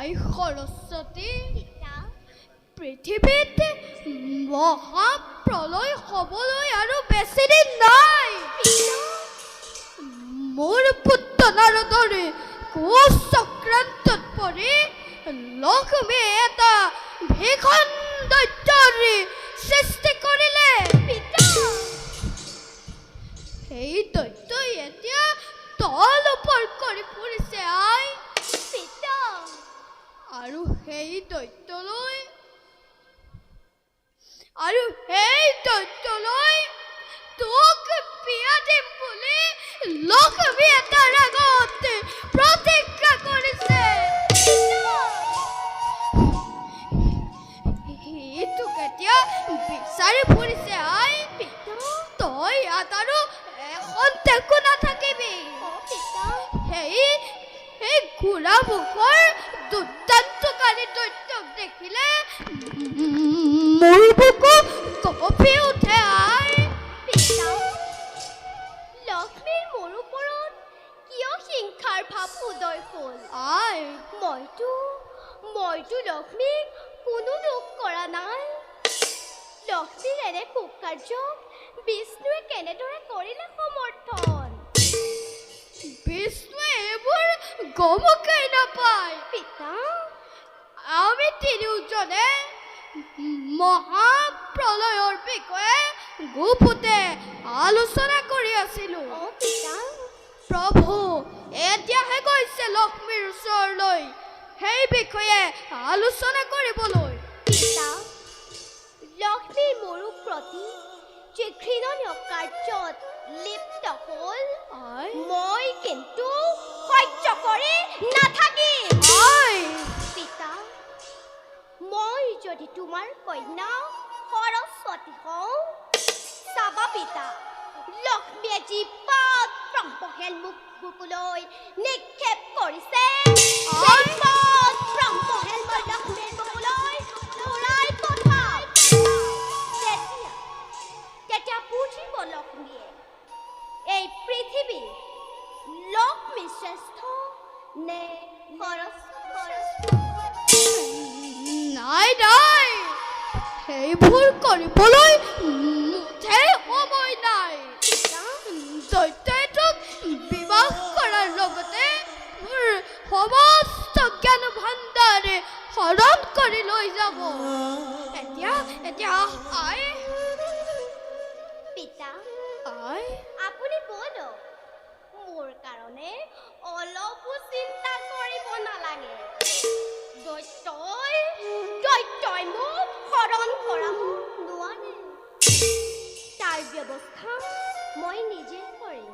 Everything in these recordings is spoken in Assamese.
আই সৰস্বতী, পৃথিৱীত মহাপ্ৰলয় হ'বলৈ আৰু বেছিদিন নাই। মোৰ পুত্ৰৰ দৰে কুচক্ৰান্তত পৰি লক্ষ্মীয়ে এটা ভীষণ দৈত্যৰ সৃষ্টি কৰিলে। সেই দৈত্যই এতিয়া তল ওপৰ কৰি ফুৰিছে আই। আৰু সেই দৈত্যলৈ তোক বিয়া দিম বুলি লক্ষ্মীয়ে তাৰ আগত প্ৰতিজ্ঞা কৰিছে। সি তোক এতিয়া বিচাৰি ফুৰিছে আই। তই ইয়াত আৰু এখন টেকো নাথাকিবি। সেই ঘোঁৰা মুখৰ দুৰ্দান্তকাৰী দৈত্যক দেখিলে মোৰ বুকু কঁপি উঠে আই। লক্ষ্মীৰ মোৰ ওপৰত কিয় হিংসাৰ ভাৱ উদয় হ'ল? আই মইতো লক্ষ্মীক কোনো দুখ কৰা নাই। লক্ষ্মীৰ এনে কুকাৰ্যক বিষ্ণুৱে কেনেদৰে কৰিলে সমৰ্থন? বিষ্ণুৱে এইবোৰ গমকেই নাপায়। পিতা, আমি তিনিওজনে মহাপ্ৰলয়ৰ বিষয়ে গুপুতে আলোচনা কৰি আছিলো। প্ৰভু এতিয়াহে গৈছে লক্ষ্মীৰ ওচৰলৈ সেই বিষয়ে আলোচনা কৰিবলৈ। লক্ষ্মী মোৰ প্ৰতি যে ঘৃণনীয় কাৰ্যত লিপ্ত হ'ল, মই কিন্তু সহ্য কৰি নাথাকিম। পিতা, মই যদি তোমাৰ কন্যা সৰস্বতী হওঁ, চাবা পিতা, লক্ষ্মীয়ে যি পাত ব্ৰহ্মহেল মোক বুকুলৈ নিক্ষেপ কৰিছে, সেই পাত ব্ৰহ্মহেল মই লক্ষ্মীৰ বুকুলৈ ঘূৰাই পঠাম। তেতিয়া বুজিব লক্ষ্মীয়ে এই পৃথিৱী লক্ষ্মী শ্ৰেষ্ঠ নে নাই সেইবোৰ কৰিবলৈ মুঠেই সময় নাই। দৈত্যই তোক বিবাহ কৰাৰ লগতে মোৰ সমস্ত জ্ঞান ভাণ্ডাৰ হৰণ কৰি লৈ যাব। এতিয়া আই। পিতা, আপুনি বলক, মোৰ কাৰণে অলপো চিন্তা কৰিব নালাগে। দৈত্যই মোক হৰণ কৰাব নোৱাৰে। তাৰ ব্যৱস্থা মই নিজে কৰিম।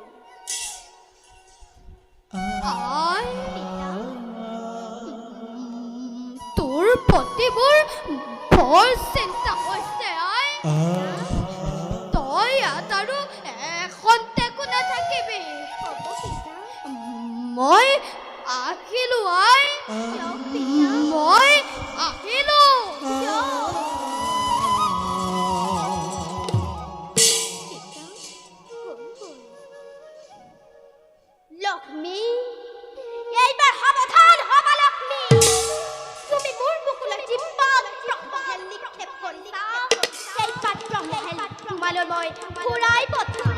তোৰ প্ৰতি মোৰ বৰ চিন্তা হৈছে আই। তই ইয়াত আৰু এখন টেকো নাথাকিবি। মই আহিলো আই। মই আহিলো। লক্ষ্মী, এইবাৰ সাৱধান হবা লক্ষ্মী। তুমি মোৰ বুকুলৈ যি পাত ব্ৰহ্মহেল নিক্ষেপ কৰিছা, সেই পাত ব্ৰহ্মহেল তোমালৈ মই ঘূৰাই পঠাম।